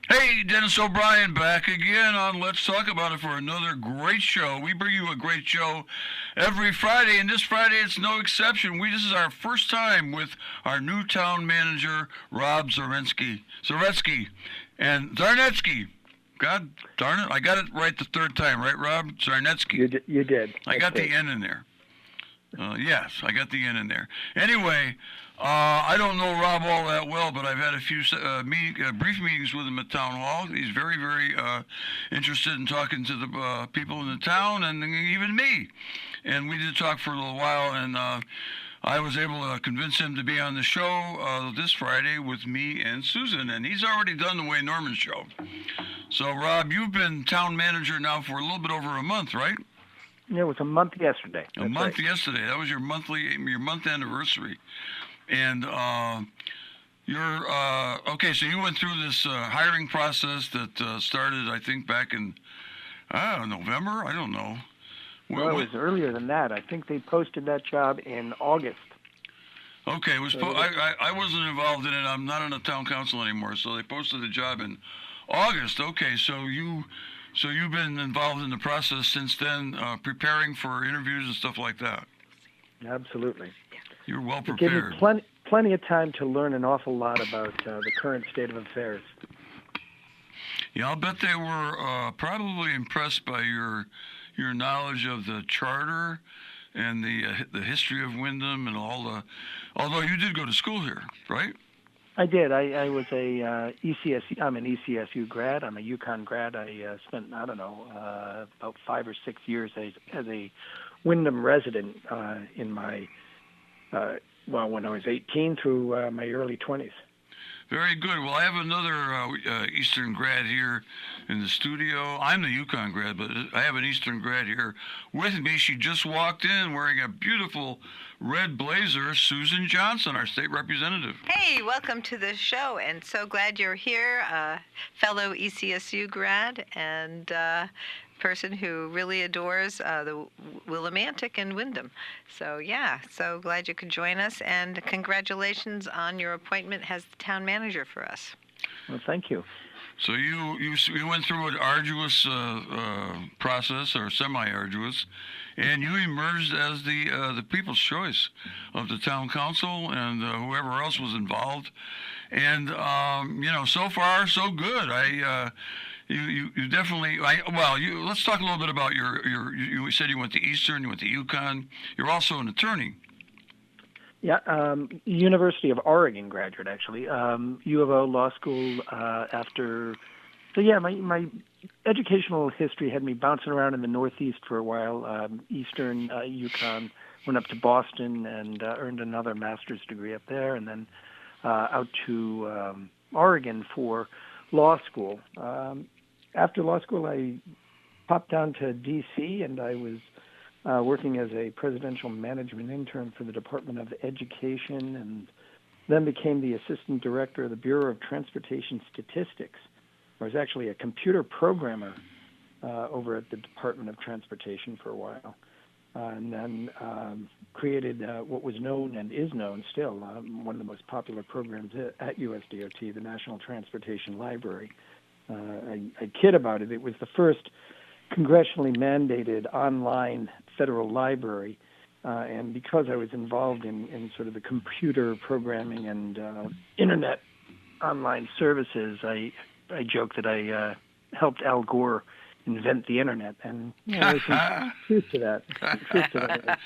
Hey, Dennis O'Brien back again on Let's Talk About It for another great show. We bring you a great show every Friday, and this Friday it's no exception. This is our first time with our new town manager, Rob Zaretsky, and Zarnetsky. God darn it, I got it right the third time, right, Rob? Zarnetsky. You did. I got the N in there. Yes, I got the N in there. Anyway, I don't know Rob all that well, but I've had a few brief meetings with him at town hall. He's very, very interested in talking to the people in the town and even me. And we did talk for a little while, and I was able to convince him to be on the show this Friday with me and Susan. And he's already done the Wayne Norman show. So, Rob, you've been town manager now for a little bit over a month, right? Yeah, it was a month yesterday. A month yesterday. That was your month anniversary. And okay. So you went through this hiring process that started, I think, back in November. I don't know. Well, it was earlier than that. I think they posted that job in August. Okay, I wasn't involved in it. I'm not on the town council anymore. So they posted the job in August. Okay, so you've been involved in the process since then, preparing for interviews and stuff like that. Absolutely. You're well prepared. It gave me plenty of time to learn an awful lot about the current state of affairs. Yeah, I'll bet they were probably impressed by your knowledge of the charter and the history of Windham and all the. Although you did go to school here, right? I did. I was a ECSU. I'm an ECSU grad. I'm a UConn grad. I spent about 5 or 6 years as a Windham resident in my when I was 18 through my early 20s. Very good. Well, I have another Eastern grad here in the studio. I'm the UConn grad, but I have an Eastern grad here with me. She just walked in wearing a beautiful red blazer. Susan Johnson, our state representative. Hey, welcome to the show, and so glad you're here, fellow ECSU grad and person who really adores the Willimantic and Windham. So yeah, so glad you could join us, and congratulations on your appointment as the town manager for us. Well, thank you. So you went through an arduous process, or semi-arduous, and you emerged as the people's choice of the town council and whoever else was involved. And so far so good. You definitely. Let's talk a little bit about you said you went to Eastern, you went to UConn. You're also an attorney. Yeah, University of Oregon graduate, actually. U of O Law School after. So, yeah, my educational history had me bouncing around in the Northeast for a while. Eastern, UConn, went up to Boston and earned another master's degree up there, and then out to Oregon for law school. After law school, I popped down to D.C., and I was working as a presidential management intern for the Department of Education, and then became the assistant director of the Bureau of Transportation Statistics. I was actually a computer programmer over at the Department of Transportation for a while, and then created what was known and is known still, one of the most popular programs at USDOT, the National Transportation Library. I kid about it. It was the first congressionally mandated online federal library, and because I was involved in sort of the computer programming and internet online services, I joke that I helped Al Gore invent the internet, and there's some truth to that.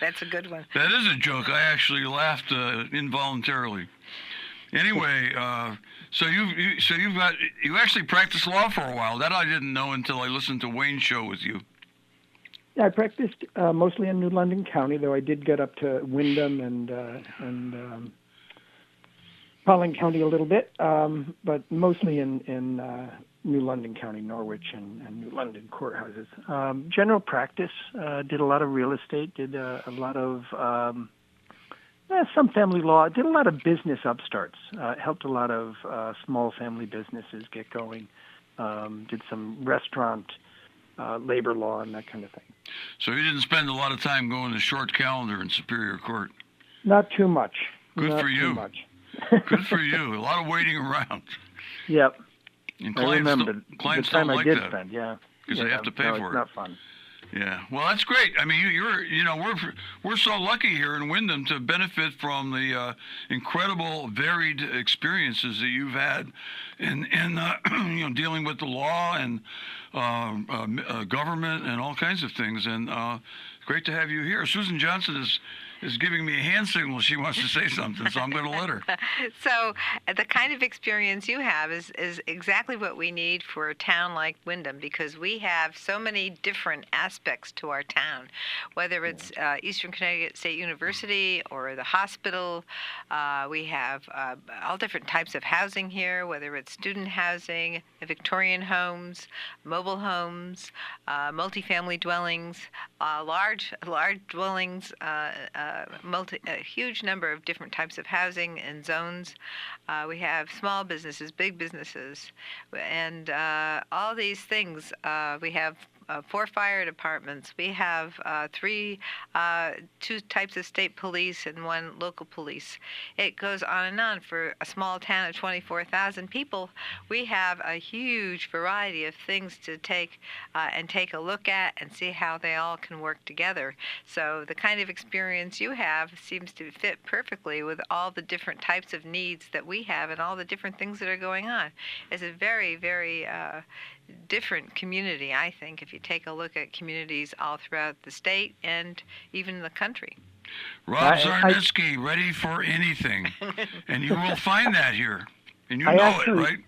That's a good one. That is a joke. I actually laughed involuntarily. Anyway, so you actually practiced law for a while. That I didn't know until I listened to Wayne's show with you. Yeah, I practiced mostly in New London County, though I did get up to Windham and Collin County a little bit, but mostly in New London County, Norwich, and New London courthouses. General practice, did a lot of real estate, did a lot of some family law, did a lot of business upstarts, helped a lot of small family businesses get going, did some restaurant labor law and that kind of thing. So you didn't spend a lot of time going to short calendar in Superior Court? Not too much. Good Not for you. Too much. Good for you. A lot of waiting around. Yep. And I remember the clients time don't I like did that spend. Yeah, because they have to pay no, for it's it. not fun. Yeah, well, that's great. I mean, we're so lucky here in Wyndham to benefit from the incredible, varied experiences that you've had in dealing with the law and government and all kinds of things. And great to have you here. Susan Johnson is giving me a hand signal. She wants to say something, so I'm going to let her. So the kind of experience you have is exactly what we need for a town like Wyndham, because we have so many different aspects to our town, whether it's Eastern Connecticut State University or the hospital. We have all different types of housing here, whether it's student housing, Victorian homes, mobile homes, multifamily dwellings, large dwellings, a huge number of different types of housing and zones. We have small businesses, big businesses, and all these things. We have 4 fire departments. We have 2 types of state police and 1 local police. It goes on and on. For a small town of 24,000 people, we have a huge variety of things to take a look at and see how they all can work together. So the kind of experience you have seems to fit perfectly with all the different types of needs that we have and all the different things that are going on. It's a very, very different community, I think, if you take a look at communities all throughout the state and even the country. Rob Zarnitsky, ready for anything. And you will find that here. And you know it, right?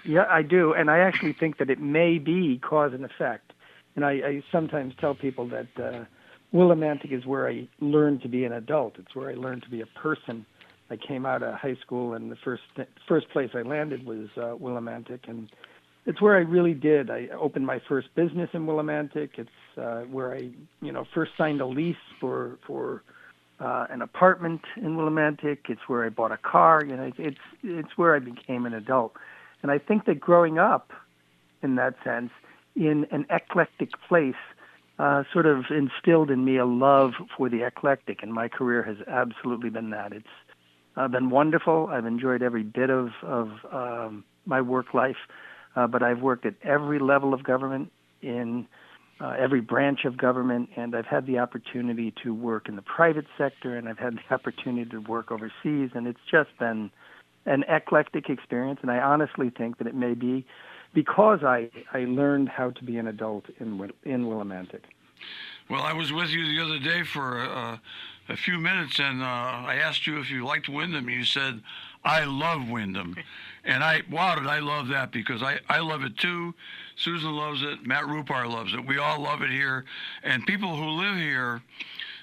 Yeah, I do. And I actually think that it may be cause and effect. And I sometimes tell people that Willimantic is where I learned to be an adult. It's where I learned to be a person. I came out of high school, and the first place I landed was Willimantic, and it's where I really did. I opened my first business in Willimantic. It's where I, first signed a lease for an apartment in Willimantic. It's where I bought a car. It's where I became an adult. And I think that growing up, in that sense, in an eclectic place, sort of instilled in me a love for the eclectic. And my career has absolutely been that. It's been wonderful. I've enjoyed every bit of my work life. But I've worked at every level of government, in every branch of government, and I've had the opportunity to work in the private sector, and I've had the opportunity to work overseas, and it's just been an eclectic experience, and I honestly think that it may be because I learned how to be an adult in Willimantic. Well, I was with you the other day for a few minutes, and I asked you if you liked Wyndham. You said, I love Wyndham. And did I love that, because I love it too. Susan loves it. Matt Rupar loves it. We all love it here. And people who live here,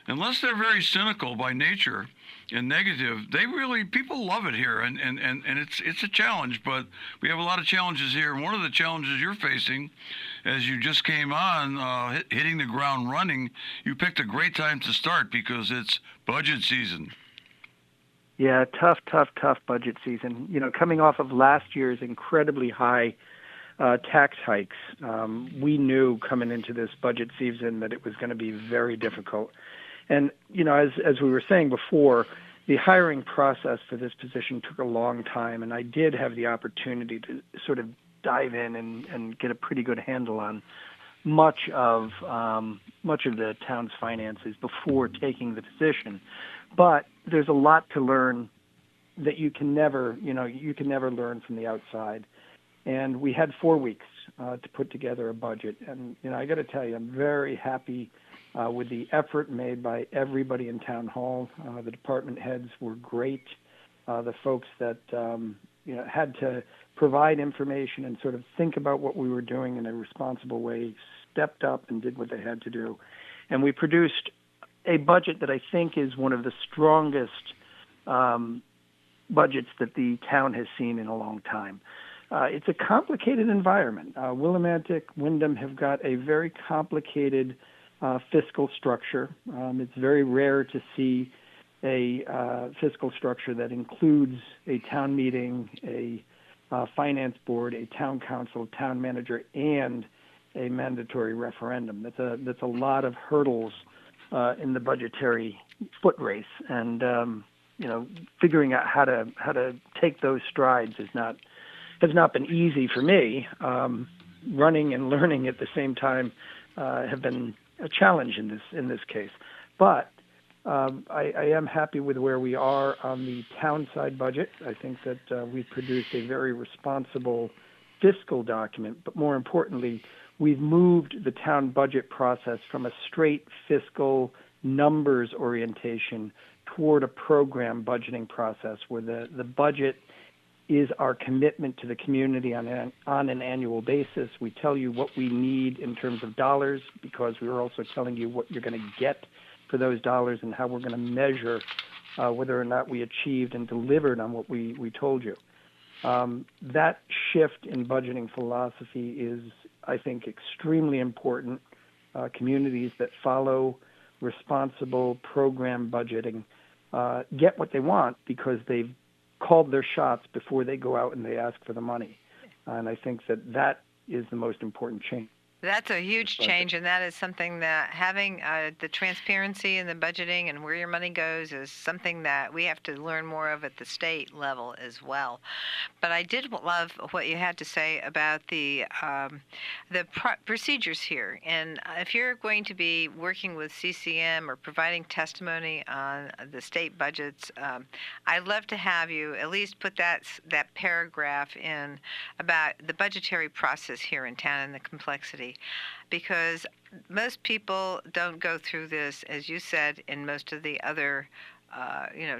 unless they're very cynical by nature and negative, people love it here. And it's a challenge, but we have a lot of challenges here. And one of the challenges you're facing, as you just came on, hitting the ground running, you picked a great time to start because it's budget season. Yeah, tough budget season. Coming off of last year's incredibly high tax hikes, we knew coming into this budget season that it was going to be very difficult. And, as we were saying before, the hiring process for this position took a long time, and I did have the opportunity to sort of dive in and get a pretty good handle on much of the town's finances before taking the position. But there's a lot to learn that you can never learn from the outside. And we had 4 weeks to put together a budget. And, I got to tell you, I'm very happy with the effort made by everybody in Town Hall. The department heads were great. The folks that, had to provide information and sort of think about what we were doing in a responsible way stepped up and did what they had to do. And we produced a budget that I think is one of the strongest budgets that the town has seen in a long time. It's a complicated environment. Willimantic, Wyndham have got a very complicated fiscal structure. It's very rare to see a fiscal structure that includes a town meeting, a finance board, a town council, town manager, and a mandatory referendum. That's a lot of hurdles in the budgetary foot race, and figuring out how to take those strides is not has not been easy for me. Running and learning at the same time have been a challenge in this case. But I am happy with where we are on the town side budget. I think that we've produced a very responsible fiscal document, but more importantly, we've moved the town budget process from a straight fiscal numbers orientation toward a program budgeting process where the budget is our commitment to the community on an annual basis. We tell you what we need in terms of dollars because we're also telling you what you're going to get for those dollars and how we're going to measure whether or not we achieved and delivered on what we told you. That shift in budgeting philosophy is, I think, extremely important. Communities that follow responsible program budgeting get what they want because they've called their shots before they go out and they ask for the money. And I think that is the most important change. That's a huge change, and that is something that having the transparency in the budgeting and where your money goes is something that we have to learn more of at the state level as well. But I did love what you had to say about the procedures here. And if you're going to be working with CCM or providing testimony on the state budgets, I'd love to have you at least put that paragraph in about the budgetary process here in town and the complexity. Because most people don't go through this, as you said, in most of the other,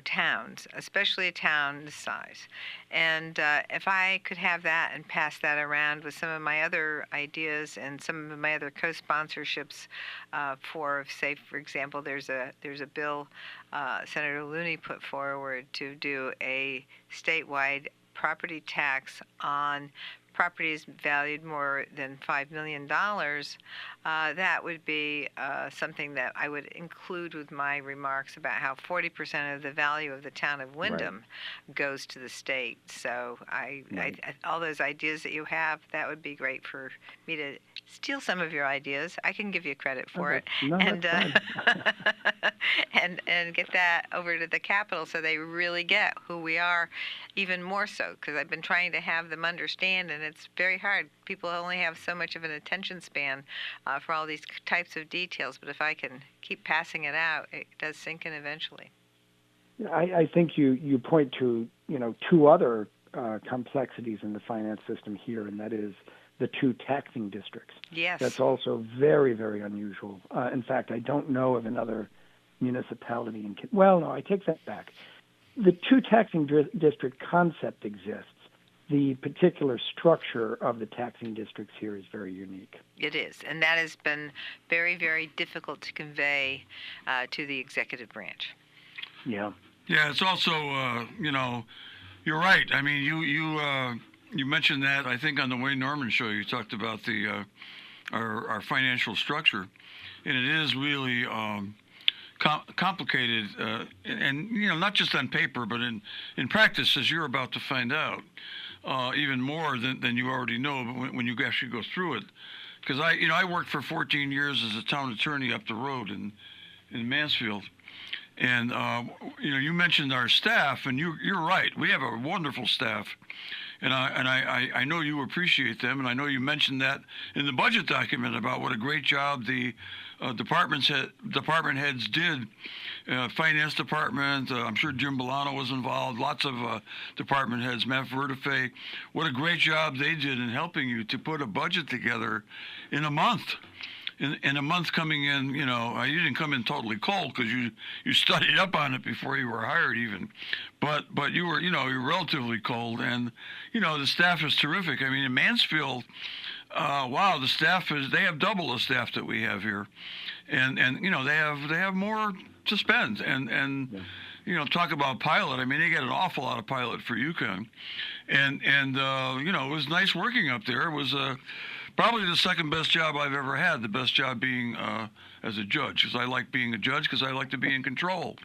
towns, especially a town this size. And if I could have that and pass that around with some of my other ideas and some of my other co-sponsorships for, say, for example, there's a bill Senator Looney put forward to do a statewide property tax on properties valued more than $5 million, that would be something that I would include with my remarks about how 40% of the value of the town of Windham goes to the state. So I all those ideas that you have, that would be great for me to steal some of your ideas. I can give you credit for it. No, and fine. and get that over to the Capitol so they really get who we are, even more so, because I've been trying to have them understand, and it's very hard. People only have so much of an attention span for all these types of details, but if I can keep passing it out, it does sink in eventually. I think you point to two other complexities in the finance system here, and that is the two taxing districts. Yes. That's also very, very unusual. In fact, I don't know of another municipality I take that back. The two taxing district concept exists. The particular structure of the taxing districts here is very unique. It is, and that has been very, very difficult to convey to the executive branch. Yeah. Yeah, it's also, you're right. I mean, you mentioned that, I think, on the Wayne Norman show. You talked about the our financial structure, and it is really complicated, and not just on paper, but in practice, as you're about to find out, even more than you already know. But when you actually go through it, because I worked for 14 years as a town attorney up the road in Mansfield. And, you mentioned our staff, and you're right. We have a wonderful staff, and I know you appreciate them, and I know you mentioned that in the budget document about what a great job the department heads did. Finance department, I'm sure Jim Bolano was involved, lots of department heads, Matt Vertifay. What a great job they did in helping you to put a budget together in a month. In a month coming in, you didn't come in totally cold because you studied up on it before you were hired even, but you were you're relatively cold, and the staff is terrific. I mean, in Mansfield, wow, the staff they have double the staff that we have here, and they have more to spend, and talk about pilot. I mean, they get an awful lot of pilot for Yukon, and it was nice working up there. It was probably the second best job I've ever had, the best job being as a judge, because I like being a judge because I like to be in control.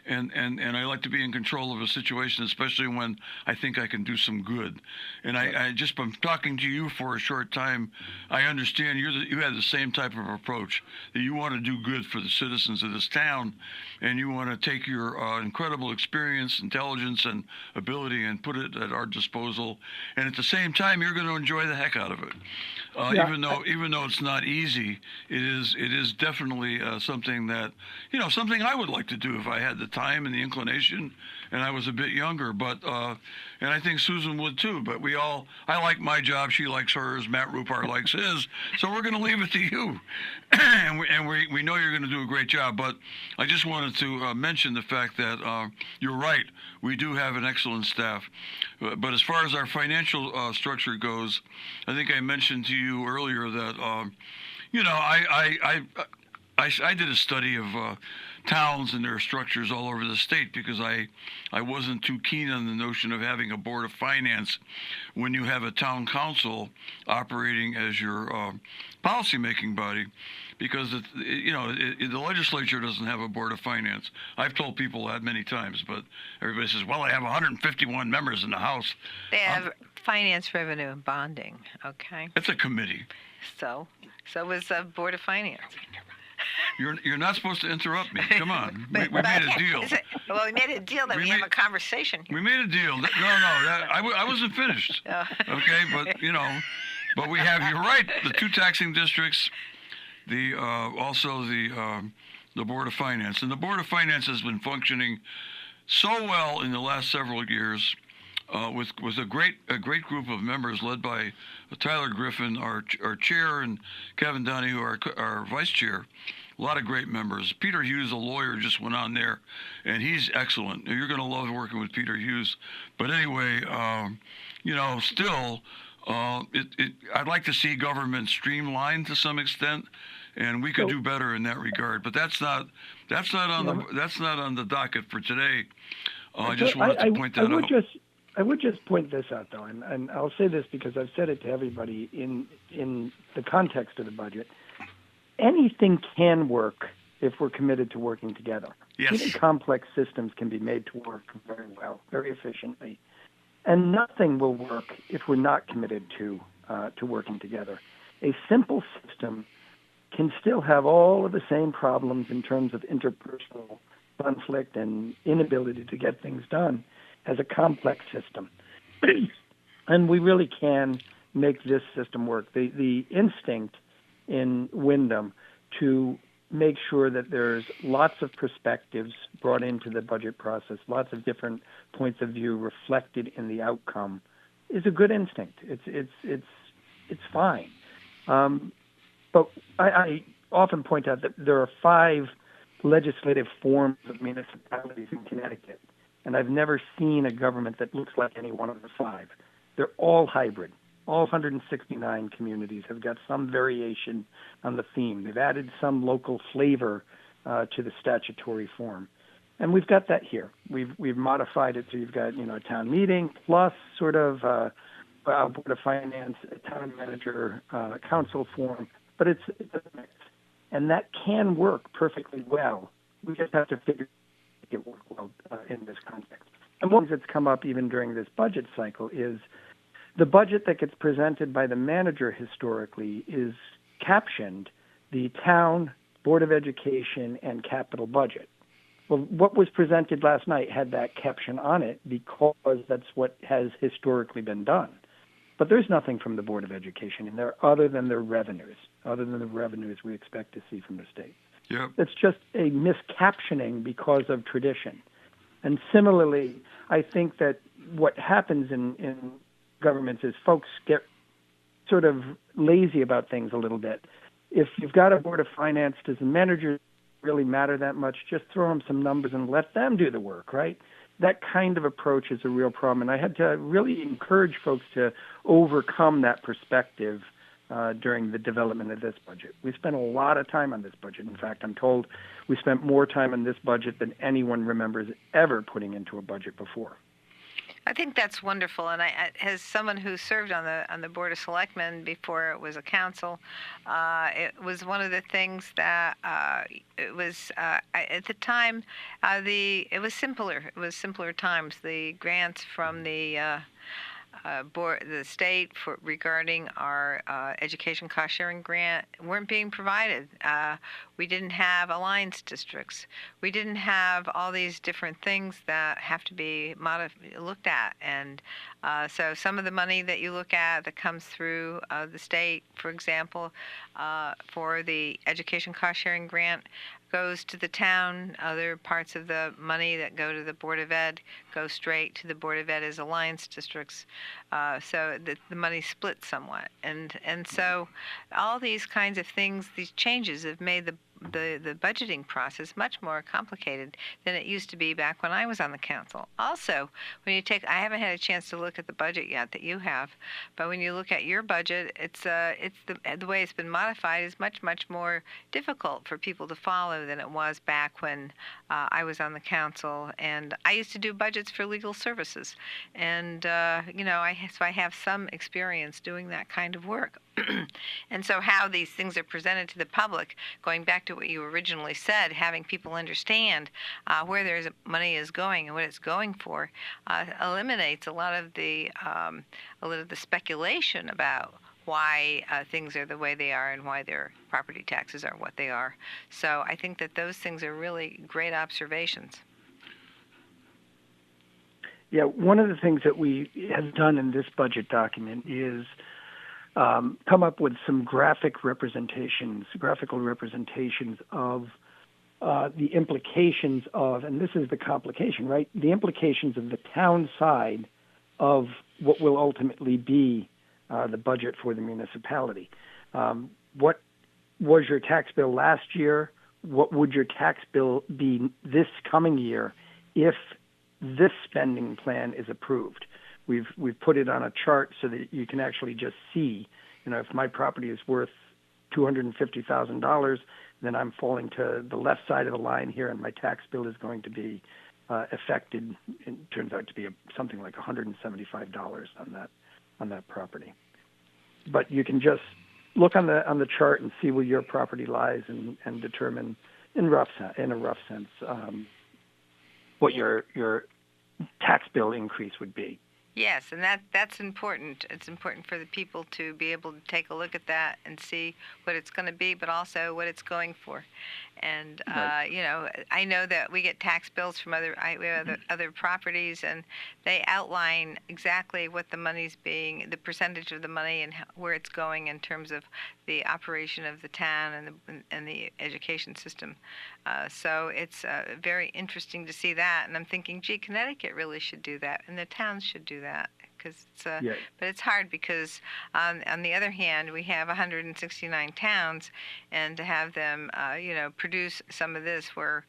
and I like to be in control of a situation, especially when I think I can do some good. And I just from talking to you for a short time, I understand you have the same type of approach, that you want to do good for the citizens of this town, and you want to take your incredible experience, intelligence, and ability and put it at our disposal. And at the same time, you're going to enjoy the heck out of it. Even though it's not easy, it is definitely something that, something I would like to do if I had the time and the inclination, and I was a bit younger. But and I think Susan would too. But I like my job, she likes hers, Matt Rupar likes his. So we're going to leave it to you, and we know you're going to do a great job. But I just wanted to mention the fact that you're right. We do have an excellent staff. But as far as our financial structure goes, I think I mentioned to you earlier that, I did a study of towns and their structures all over the state because I wasn't too keen on the notion of having a board of finance when you have a town council operating as your policy-making body, because the legislature doesn't have a board of finance. I've told people that many times, but everybody says, well, I have 151 members in the House. They have finance, revenue, and bonding, okay? It's a committee. So was the Board of Finance. You're not supposed to interrupt me. Come on. We made a deal. We made a deal that we have a conversation. We made a deal. I wasn't finished. Okay, but we have, you're right, the two taxing districts, also the Board of Finance. And the Board of Finance has been functioning so well in the last several years, with a great group of members led by Tyler Griffin, our chair, and Kevin Donahue, our vice chair. A lot of great members. Peter Hughes, a lawyer, just went on there, and he's excellent. You're going to love working with Peter Hughes. But anyway, still, I'd like to see government streamlined to some extent, and we could do better in that regard. But that's not on the docket for today. I just wanted to point that out. I would just point this out, though, and I'll say this because I've said it to everybody in the context of the budget. Anything can work if we're committed to working together. Yes. Even complex systems can be made to work very well, very efficiently. And nothing will work if we're not committed to working together. A simple system can still have all of the same problems in terms of interpersonal conflict and inability to get things done as a complex system. And we really can make this system work. The instinct in Windham to make sure that there's lots of perspectives brought into the budget process, lots of different points of view reflected in the outcome, is a good instinct. It's fine. But I often point out that there are 5 legislative forms of municipalities in Connecticut, and I've never seen a government that looks like any one of the 5. They're all hybrid. All 169 communities have got some variation on the theme. They've added some local flavor to the statutory form. And we've got that here. We've modified it so you've got, a town meeting plus sort of a Board of Finance, a town manager, council form, but it's a mix. And that can work perfectly well. We just have to figure it work well in this context. And one thing that's come up even during this budget cycle is the budget that gets presented by the manager historically is captioned the town, Board of Education, and capital budget. Well, what was presented last night had that caption on it because that's what has historically been done. But there's nothing from the Board of Education in there other than the revenues we expect to see from the state. Yep. It's just a miscaptioning because of tradition. And similarly, I think that what happens in governments is folks get sort of lazy about things a little bit. If you've got a Board of Finance, does the manager really matter that much? Just throw them some numbers and let them do the work, right? That kind of approach is a real problem. And I had to really encourage folks to overcome that perspective during the development of this budget. We spent a lot of time on this budget. In fact, I'm told we spent more time on this budget than anyone remembers ever putting into a budget before. I think that's wonderful, and as someone who served on the board of selectmen before it was a council, it was one of the things that it was at the time it was simpler. It was simpler times. The grants from the the state for regarding our education cost sharing grant weren't being provided. We didn't have alliance districts. We didn't have all these different things that have to be looked at. And so some of the money that you look at that comes through the state, for example, for the education cost sharing grant, goes to the town. Other parts of the money that go to the Board of Ed go straight to the Board of Ed as alliance districts. So the money splits somewhat. And so all these kinds of things, these changes have made the budgeting process much more complicated than it used to be back when I was on the council. Also, when you I haven't had a chance to look at the budget yet that you have, but when you look at your budget, it's the way it's been modified is much more difficult for people to follow than it was back when I was on the council. And I used to do budgets for legal services, and so I have some experience doing that kind of work. And so how these things are presented to the public, going back to what you originally said, having people understand where their money is going and what it's going for, eliminates a lot of the speculation about why things are the way they are and why their property taxes are what they are. So I think that those things are really great observations. Yeah, one of the things that we have done in this budget document is come up with some graphical representations of the implications of, and this is the complication, right? The implications of the town side of what will ultimately be the budget for the municipality. What was your tax bill last year? What would your tax bill be this coming year if this spending plan is approved? We've put it on a chart so that you can actually just see, if my property is worth $250,000, then I'm falling to the left side of the line here, and my tax bill is going to be affected. It turns out to be something like $175 on that property. But you can just look on the chart and see where your property lies and determine in a rough sense what your tax bill increase would be. Yes, and that's important. It's important for the people to be able to take a look at that and see what it's going to be, but also what it's going for. And right. I know that we get tax bills from other properties, and they outline exactly what the money's being, the percentage of the money, and where it's going in terms of the operation of the town and the education system. So it's very interesting to see that, and I'm thinking, gee, Connecticut really should do that, and the towns should do that. But it's hard because on the other hand, we have 169 towns, and to have them, produce some of this where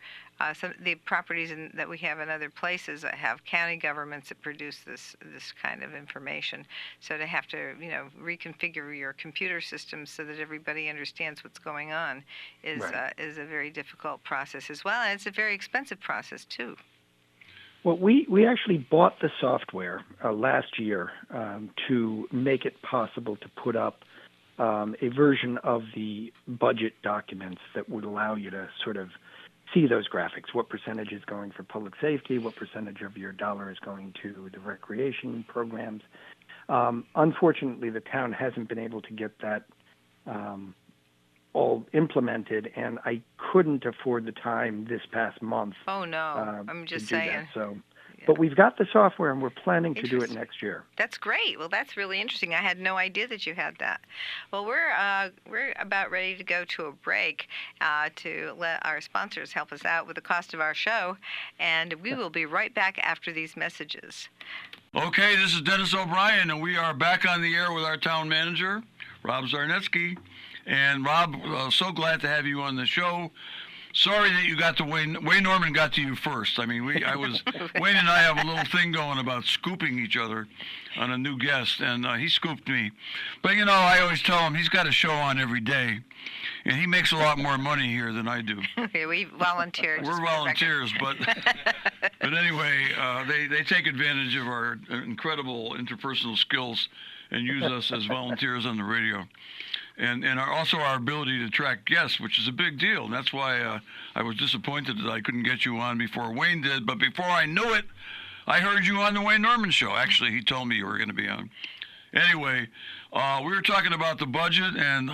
some of the properties that we have in other places that have county governments that produce this kind of information. So to have to, reconfigure your computer systems so that everybody understands what's going on is a very difficult process as well, and it's a very expensive process too. Well, we actually bought the software last year to make it possible to put up a version of the budget documents that would allow you to sort of see those graphics, what percentage is going for public safety, what percentage of your dollar is going to the recreation programs. Unfortunately, the town hasn't been able to get that all implemented, and I couldn't afford the time this past month. Oh no, I'm just saying. That. So, yeah. But we've got the software, and we're planning to do it next year. That's great. Well, that's really interesting. I had no idea that you had that. Well, we're about ready to go to a break to let our sponsors help us out with the cost of our show, and we will be right back after these messages. Okay, this is Dennis O'Brien, and we are back on the air with our town manager, Rob Zarnetsky. And Rob, so glad to have you on the show. Sorry that you got to Wayne Norman got to you first. I mean, Wayne and I have a little thing going about scooping each other on a new guest, and he scooped me. But I always tell him he's got a show on every day, And he makes a lot more money here than I do. We volunteer. We're volunteers, but anyway, they take advantage of our incredible interpersonal skills and use us as volunteers on the radio. And also our ability to attract guests, which is a big deal. And that's why I was disappointed that I couldn't get you on before Wayne did. But before I knew it, I heard you on the Wayne Norman Show. Actually, he told me you were going to be on. Anyway, we were talking about the budget, and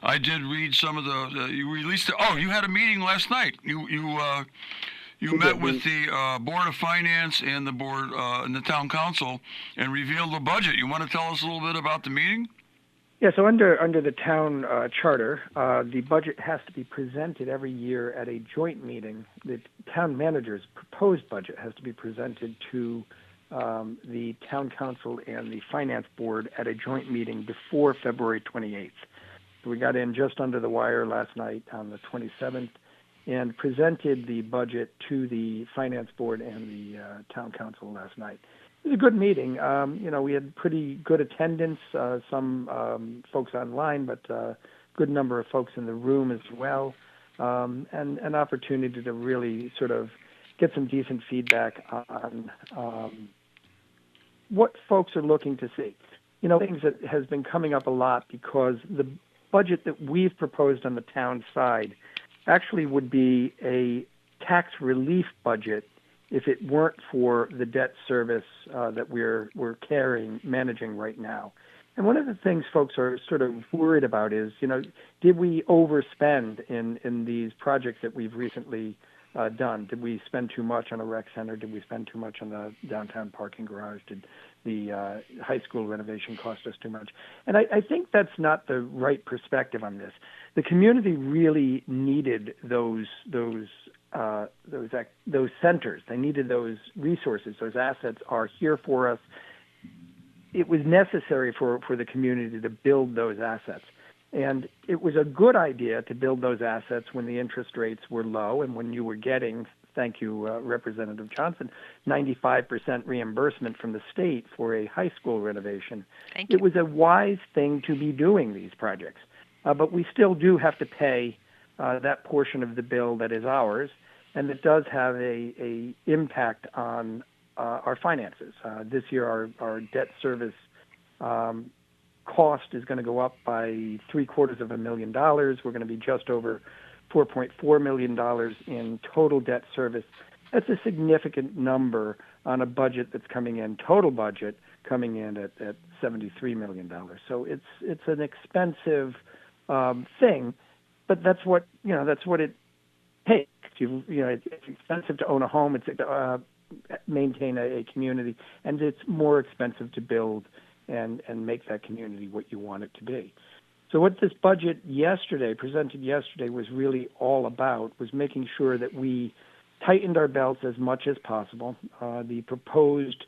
I did read some of you released you had a meeting last night. You met with the Board of Finance and the board and the town council and revealed the budget. You want to tell us a little bit about the meeting? Yeah, so under the town charter, the budget has to be presented every year at a joint meeting. The town manager's proposed budget has to be presented to the town council and the finance board at a joint meeting before February 28th. So we got in just under the wire last night on the 27th and presented the budget to the finance board and the town council last night. It was a good meeting. We had pretty good attendance, some folks online, but a good number of folks in the room as well, and an opportunity to really sort of get some decent feedback on what folks are looking to see. Things that has been coming up a lot because the budget that we've proposed on the town side actually would be a tax relief budget if it weren't for the debt service that we're managing right now. And one of the things folks are sort of worried about is, did we overspend in these projects that we've recently done? Did we spend too much on a rec center? Did we spend too much on the downtown parking garage? Did the high school renovation cost us too much? And I think that's not the right perspective on this. The community really needed those centers. They needed those resources. Those assets are here for us. It was necessary for the community to build those assets. And it was a good idea to build those assets when the interest rates were low and when you were getting, thank you, Representative Johnson, 95% reimbursement from the state for a high school renovation. Thank you. It was a wise thing to be doing these projects. But we still do have to pay that portion of the bill that is ours, and it does have a impact on our finances. This year, our debt service cost is going to go up by $750,000. We're going to be just over $4.4 million in total debt service. That's a significant number on a budget that's coming in, total budget coming in at $73 million. So it's an expensive thing, but that's what it takes. It's expensive to own a home. It's maintain a community, and it's more expensive to build and make that community what you want it to be. So what this budget presented yesterday, was really all about was making sure that we tightened our belts as much as possible. The proposed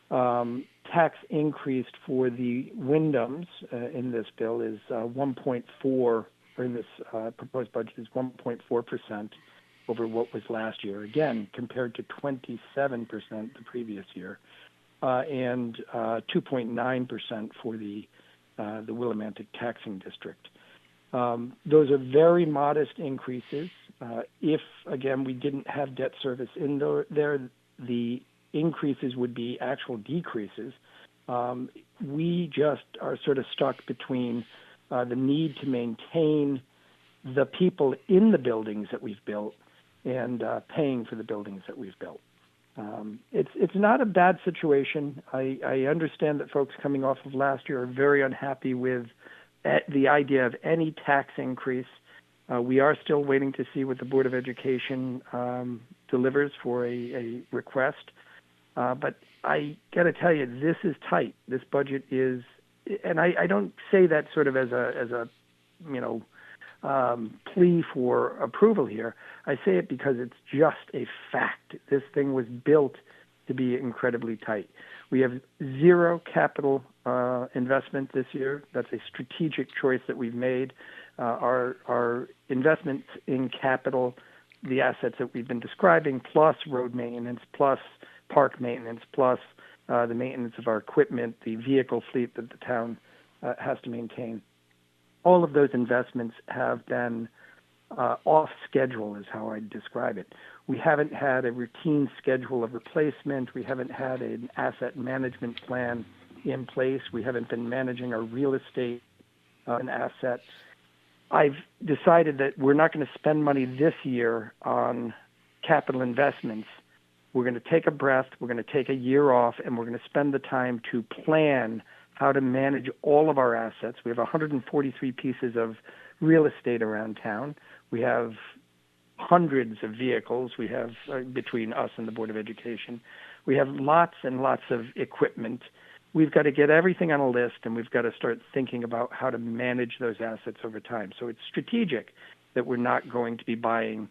tax increase for the Wyndhams in this bill is 1.4, or in this proposed budget is 1.4% over what was last year, again, compared to 27% the previous year, and 2.9% for the Willimantic taxing district. Those are very modest increases. If, again, we didn't have debt service in there, the increases would be actual decreases. We just are sort of stuck between the need to maintain the people in the buildings that we've built and paying for the buildings that we've built. It's not a bad situation. I understand that folks coming off of last year are very unhappy with the idea of any tax increase. We are still waiting to see what the Board of Education delivers for a request. But I got to tell you, this is tight. This budget is, and I don't say that sort of as a plea for approval here. I say it because it's just a fact. This thing was built to be incredibly tight. We have zero capital investment this year. That's a strategic choice that we've made. Our investments in capital, the assets that we've been describing, plus road maintenance, plus park maintenance, plus the maintenance of our equipment, the vehicle fleet that the town has to maintain. all of those investments have been off schedule, is how I'd describe it. We haven't had a routine schedule of replacement. We haven't had an asset management plan in place. We haven't been managing our real estate and assets. I've decided that we're not going to spend money this year on capital investments. We're going to take a breath, we're going to take a year off, and we're going to spend the time to plan how to manage all of our assets. We have 143 pieces of real estate around town. We have hundreds of vehicles. We have, between us and the Board of Education, we have lots and lots of equipment. We've got to get everything on a list, and we've got to start thinking about how to manage those assets over time. So it's strategic that we're not going to be buying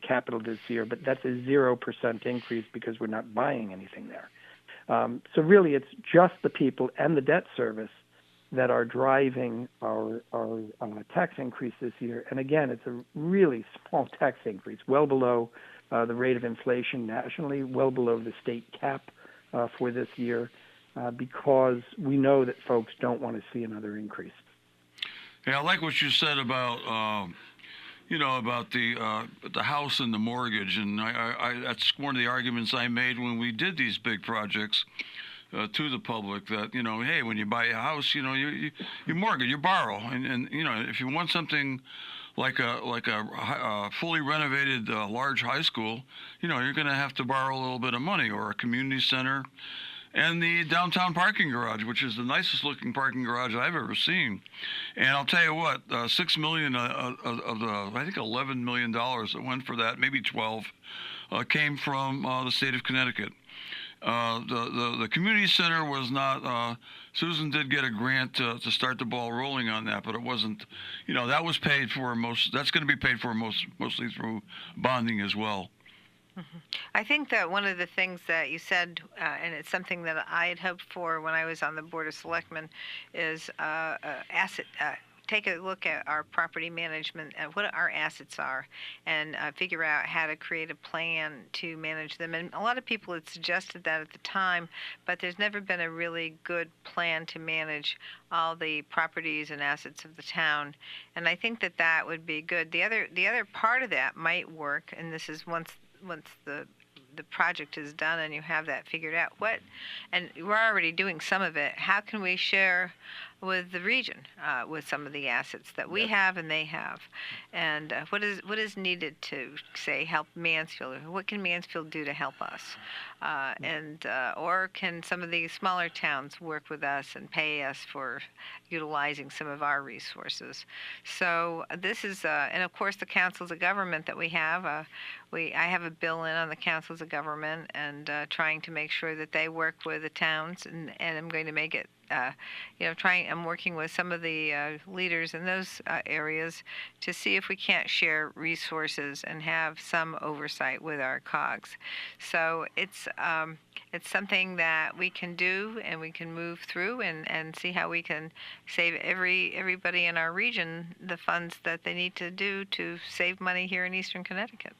capital this year, but that's a 0% increase because we're not buying anything there. So really, it's just the people and the debt service that are driving our tax increase this year. And again, it's a really small tax increase, well below the rate of inflation nationally, well below the state cap for this year, because we know that folks don't want to see another increase. Yeah, I like what you said about about the house and the mortgage, and I that's one of the arguments I made when we did these big projects to the public, that hey, when you buy a house, you mortgage, you borrow, and if you want something like a fully renovated large high school, you're going to have to borrow a little bit of money, or a community center. And the downtown parking garage, which is the nicest looking parking garage I've ever seen. And I'll tell you what, $6 million of the, I think $11 million that went for that, maybe 12, came from the state of Connecticut. The community center was not, Susan did get a grant to start the ball rolling on that, but it wasn't, that was paid for that's going to be paid for mostly through bonding as well. Mm-hmm. I think that one of the things that you said, and it's something that I had hoped for when I was on the Board of Selectmen, is take a look at our property management and what our assets are, and figure out how to create a plan to manage them. And a lot of people had suggested that at the time, but there's never been a really good plan to manage all the properties and assets of the town. And I think that would be good. The other part of that might work, and this is once the project is done and you have that figured out, and we're already doing some of it, how can we share with the region with some of the assets that we have and they have, and what is needed to, say, help Mansfield, or what can Mansfield do to help us, or can some of these smaller towns work with us and pay us for utilizing some of our resources. So this is, and of course the councils of government that we have, I have a bill in on the councils of government, and trying to make sure that they work with the towns, and I'm going to make it, I'm working with some of the leaders in those areas to see if we can't share resources and have some oversight with our COGS. So it's something that we can do, and we can move through and see how we can save everybody in our region the funds that they need to do to save money here in Eastern Connecticut.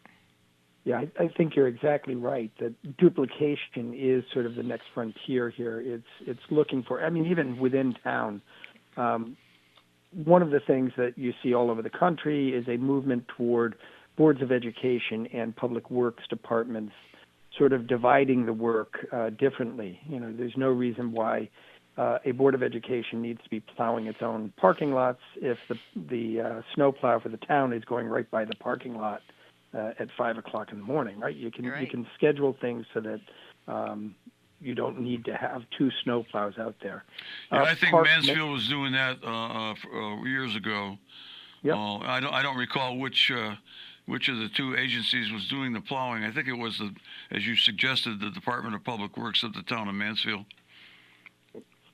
Yeah, I think you're exactly right. That duplication is sort of the next frontier here. It's looking for, even within town, one of the things that you see all over the country is a movement toward boards of education and public works departments sort of dividing the work differently. There's no reason why a board of education needs to be plowing its own parking lots if the snow plow for the town is going right by the parking lot at 5 o'clock in the morning, right? You can schedule things so that you don't need to have two snow plows out there. Yeah, I think Mansfield was doing that years ago. Yep. I don't recall which of the two agencies was doing the plowing. I think it was, as you suggested, the Department of Public Works of the town of Mansfield.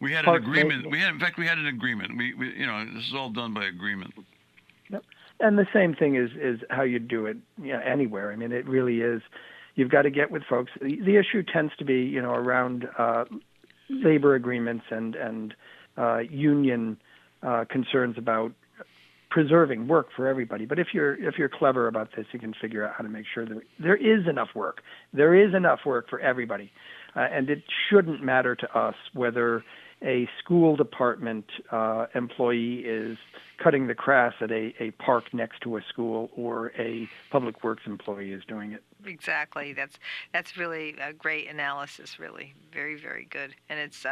We had an agreement. We had an agreement. We this is all done by agreement. Yep. And the same thing is how you do it anywhere. It really is. You've got to get with folks. The issue tends to be, around labor agreements and union concerns about preserving work for everybody. But if you're clever about this, you can figure out how to make sure that there is enough work. There is enough work for everybody, and it shouldn't matter to us whether a school department employee is cutting the grass at a park next to a school, or a public works employee is doing it. Exactly. That's really a great analysis. Really, very, very good. And it's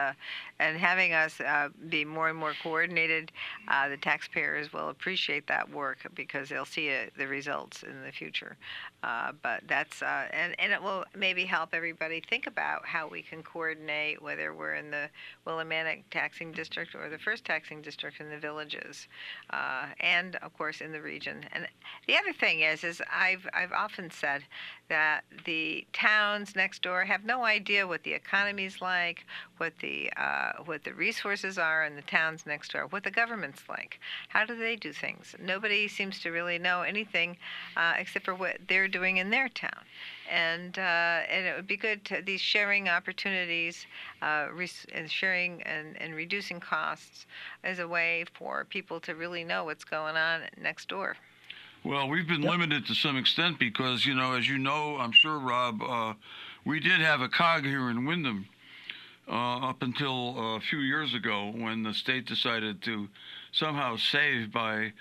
and having us be more and more coordinated, the taxpayers will appreciate that work because they'll see the results in the future. But that's and it will maybe help everybody think about how we can coordinate, whether we're in the Willimantic taxing district or the first taxing district in the villages, and of course in the region. And the other thing is I've often said that the towns next door have no idea what the economy's like, what the resources are in the towns next door, what the government's like. How do they do things? Nobody seems to really know anything except for what they're doing in their town. And it would be good to these sharing opportunities, and sharing and reducing costs as a way for people to really know what's going on next door. Well, we've been limited to some extent because, as you know, I'm sure, Rob, we did have a COG here in Windham up until a few years ago when the state decided to somehow save by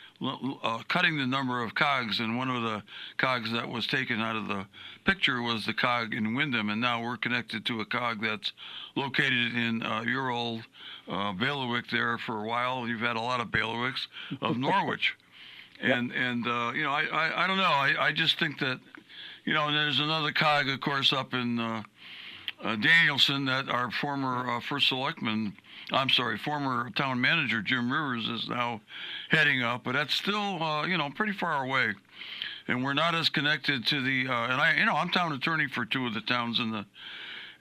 cutting the number of COGs, and one of the COGs that was taken out of the picture was the COG in Windham, and now we're connected to a COG that's located in your old bailiwick there for a while. You've had a lot of bailiwicks of Norwich. And I don't know. I just think that, and there's another COG, of course, up in Danielson that our former former town manager, Jim Rivers, is now heading up. But that's still, pretty far away. And we're not as connected to the, I'm town attorney for two of the towns in the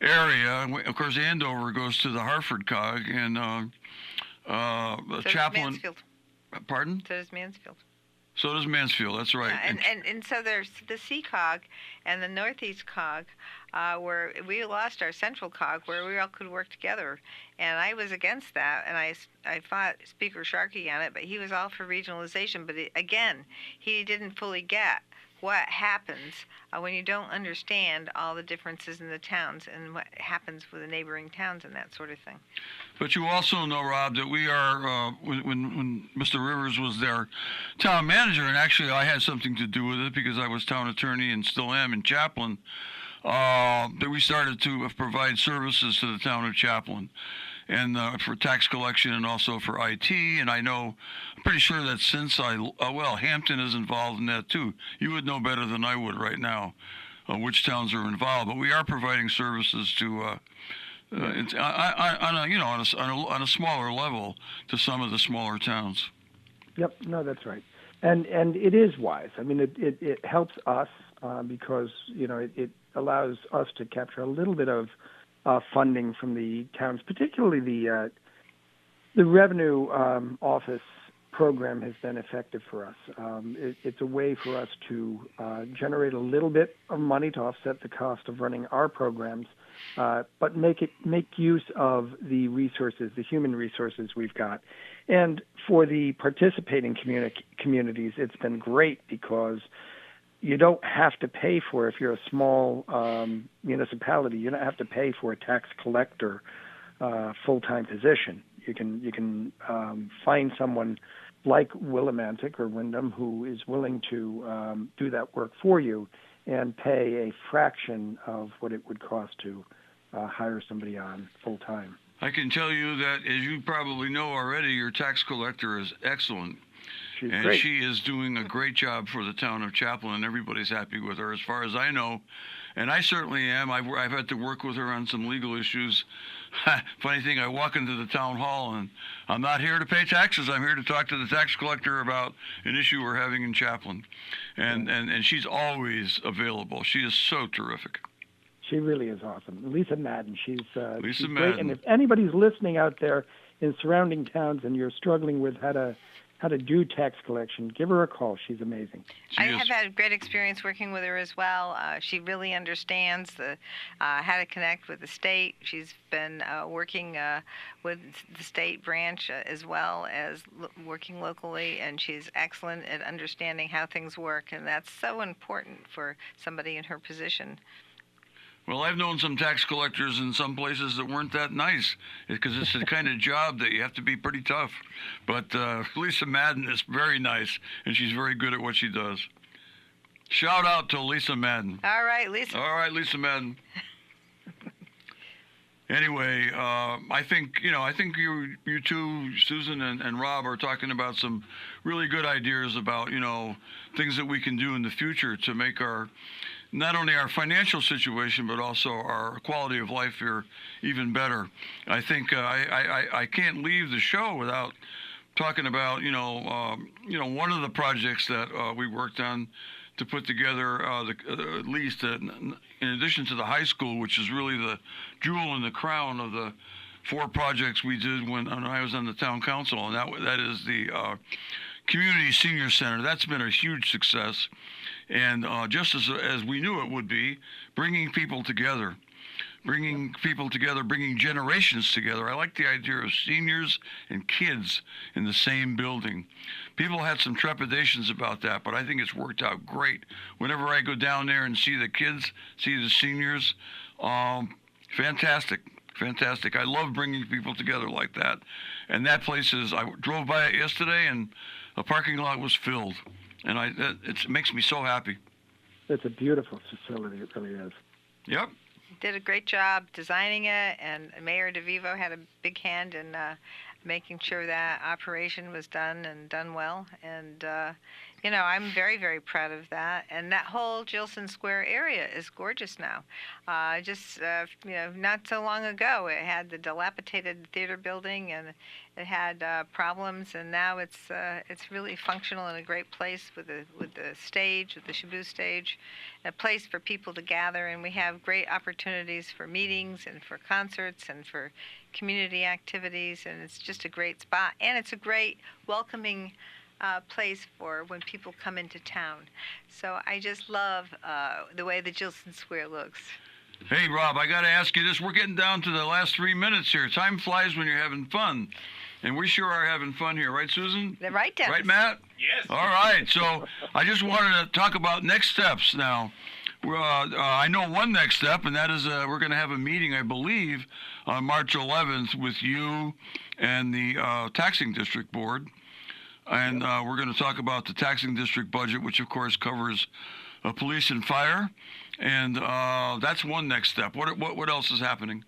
area. Of course, Andover goes to the Hartford COG, and So Chaplain. Mansfield. Pardon? So does Mansfield. So does Mansfield, that's right. Yeah, and so there's the CCOG and the Northeast COG, where we lost our central COG where we all could work together. And I was against that, and I fought Speaker Sharkey on it, but he was all for regionalization. But again, he didn't fully get what happens when you don't understand all the differences in the towns and what happens with the neighboring towns and that sort of thing. But you also know, Rob, that we are, when Mr. Rivers was their town manager, and actually I had something to do with it because I was town attorney and still am in Chaplin, that we started to provide services to the town of Chaplin, and for tax collection and also for IT. And I know, I'm pretty sure that since Hampton is involved in that too. You would know better than I would right now which towns are involved. But we are providing services to, on a smaller level to some of the smaller towns. Yep, no, that's right. And it is wise. I mean, it helps us because, it allows us to capture a little bit of funding from the towns, particularly the revenue office program has been effective for us. It's a way for us to generate a little bit of money to offset the cost of running our programs, but make use of the resources, the human resources we've got. And for the participating communities, it's been great because you don't have to pay for, if you're a small municipality, you don't have to pay for a tax collector full-time position. You can find someone like Willimantic or Windham who is willing to do that work for you and pay a fraction of what it would cost to hire somebody on full-time. I can tell you that, as you probably know already, your tax collector is excellent. She's and great. She is doing a great job for the town of Chaplin, and everybody's happy with her as far as I know. And I certainly am. I've had to work with her on some legal issues. Funny thing, I walk into the town hall, and I'm not here to pay taxes. I'm here to talk to the tax collector about an issue we're having in Chaplin. And she's always available. She is so terrific. She really is awesome. Lisa Madden, she's great. Madden. And if anybody's listening out there in surrounding towns and you're struggling with how to do tax collection, give her a call. She's amazing. I have had great experience working with her as well. She really understands how to connect with the state. She's been working with the state branch as well as working locally, and she's excellent at understanding how things work, and that's so important for somebody in her position. Well, I've known some tax collectors in some places that weren't that nice because it's the kind of job that you have to be pretty tough. But Lisa Madden is very nice, and she's very good at what she does. Shout out to Lisa Madden. All right, Lisa. All right, Lisa Madden. Anyway, I think you two, Susan and Rob, are talking about some really good ideas about things that we can do in the future to make not only our financial situation but also our quality of life here even better. I think I can't leave the show without talking about one of the projects that we worked on to put together, at least in addition to the high school, which is really the jewel in the crown of the 4 projects we did when I was on the town council, and that is the community senior center. That's been a huge success, and just as we knew it would be, bringing people together, bringing generations together. I like the idea of seniors and kids in the same building. People had some trepidations about that, but I think it's worked out great. Whenever I go down there and see the kids, see the seniors, fantastic. I love bringing people together like that. And that place I drove by it yesterday, and the parking lot was filled. And it makes me so happy. It's a beautiful facility. It really is. Yep. Did a great job designing it, and Mayor DeVivo had a big hand in making sure that operation was done well. And I'm very, very proud of that. And that whole Gilson Square area is gorgeous now. Not so long ago, it had the dilapidated theater building, and it had problems, and now it's really functional and a great place with the stage, with the Shaboo stage, a place for people to gather, and we have great opportunities for meetings and for concerts and for community activities, and it's just a great spot, and it's a great welcoming place for when people come into town. So I just love the way the Gilson Square looks. Hey, Rob, I got to ask you this. We're getting down to the last 3 minutes here. Time flies when you're having fun. And we sure are having fun here, right, Susan? Right, Dennis. Right, Matt? Yes. All right. So I just wanted to talk about next steps now. I know one next step, and that is we're going to have a meeting, I believe, on March 11th with you and the Taxing District Board. And we're going to talk about the Taxing District budget, which, of course, covers police and fire. And that's one next step. What else is happening?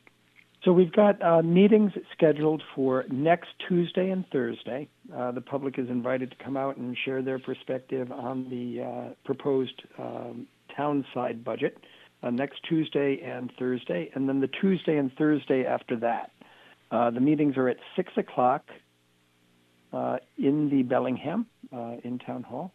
So we've got meetings scheduled for next Tuesday and Thursday. The public is invited to come out and share their perspective on the proposed town side budget next Tuesday and Thursday. And then the Tuesday and Thursday after that. The meetings are at 6 o'clock in the Bellingham, in Town Hall.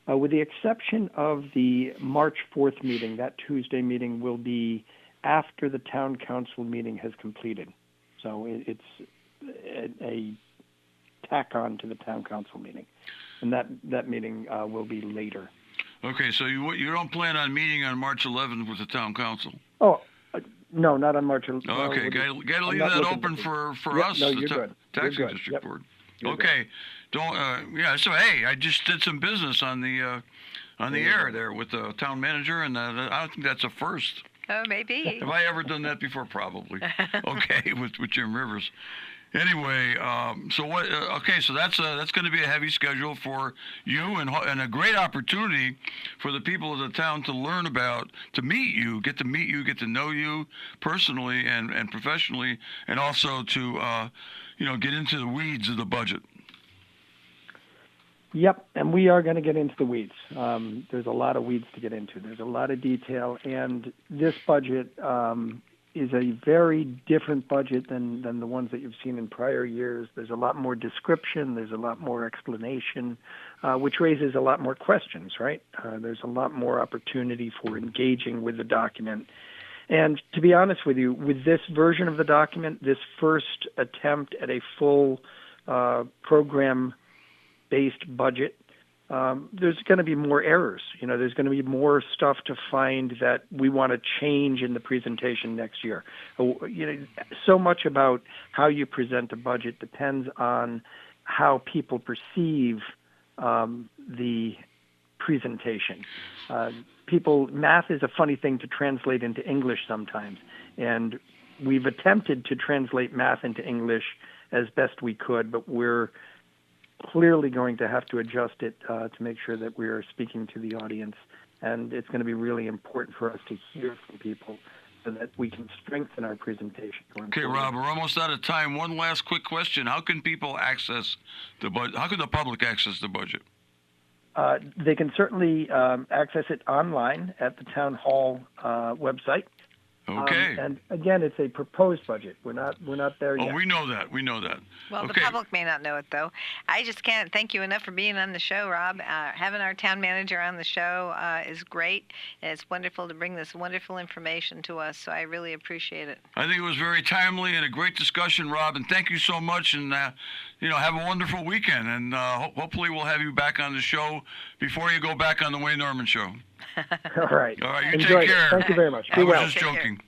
With the exception of the March 4th meeting, that Tuesday meeting will be after the town council meeting has completed. So it's a tack on to the town council meeting. And that meeting will be later. Okay, so you don't plan on meeting on March 11th with the town council? Oh, no, not on March 11th. Okay, got to leave that open for us, no, the Taxing District Board. Okay, so hey, I just did some business on the air there with the town manager, and I think that's a first. Oh, maybe. Have I ever done that before? Probably. Okay, with Jim Rivers. Anyway, so what? Okay, so that's going to be a heavy schedule for you, and a great opportunity for the people of the town to learn about, to get to know you personally and professionally, and also to get into the weeds of the budget. Yep, and we are going to get into the weeds. There's a lot of weeds to get into. There's a lot of detail, and this budget is a very different budget than the ones that you've seen in prior years. There's a lot more description. There's a lot more explanation, which raises a lot more questions, right? There's a lot more opportunity for engaging with the document. And to be honest with you, with this version of the document, this first attempt at a full program-based budget, there's going to be more errors. There's going to be more stuff to find that we want to change in the presentation next year. So much about how you present a budget depends on how people perceive the presentation. Math is a funny thing to translate into English sometimes, and we've attempted to translate math into English as best we could, but we're clearly going to have to adjust it to make sure that we're speaking to the audience, and it's going to be really important for us to hear from people so that we can strengthen our presentation. Okay, Rob, we're almost out of time. One last quick question. How can people access the budget? How can the public access the budget? They can certainly access it online at the town hall website. Okay. And again, it's a proposed budget. We're not there yet. Oh, we know that. Well, okay. the public may not know it, though. I just can't thank you enough for being on the show, Rob. Having our town manager on the show is great, and it's wonderful to bring this wonderful information to us, so I really appreciate it. I think it was very timely and a great discussion, Rob, and thank you so much, and have a wonderful weekend, and hopefully we'll have you back on the show before you go back on the Wayne Norman Show. All right. All right, you Enjoy take care. Thank you very much. Be I well. was just joking.